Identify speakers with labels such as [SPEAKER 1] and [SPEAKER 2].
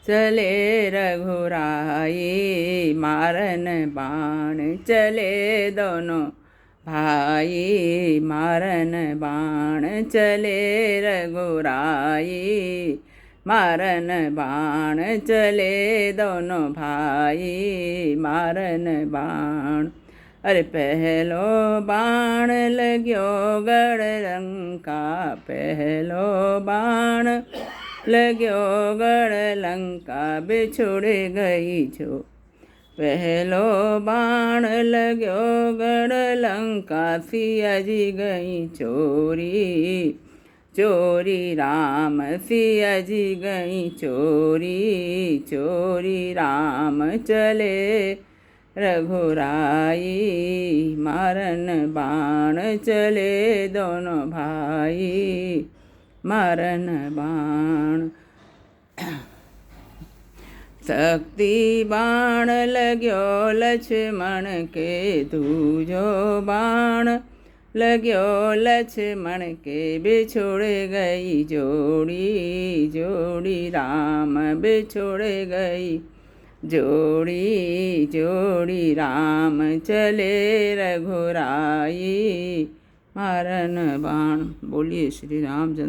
[SPEAKER 1] चले रघुराई मारन बाण, चले दोनों भाई मारन बाण, चले रघुराई मारन बाण, चले दोनों भाई मारन बाण। अरे पहलो बाण लग्यो गढ़ लंका, पहलो बाण लग्यो गढ़ लंका, बिछुड़ गई छो। पहलो बाण लग्यो गढ़ लंका, सिया जी गई चोरी चोरी राम, सिया जी गई चोरी चोरी राम। चले रघुराई मारन बाण, चले दोनों भाई मारन बाण। शक्ति बाण लग्यो लक्ष्मण के, दूजो बाण लग्यो लक्ष्मण के, बिछुड़ गई जोड़ी जोड़ी राम, बिछुड़ गई जोड़ी जोड़ी राम। चले रघुराई मारन बाण। बोलिए श्री रामचंद्र।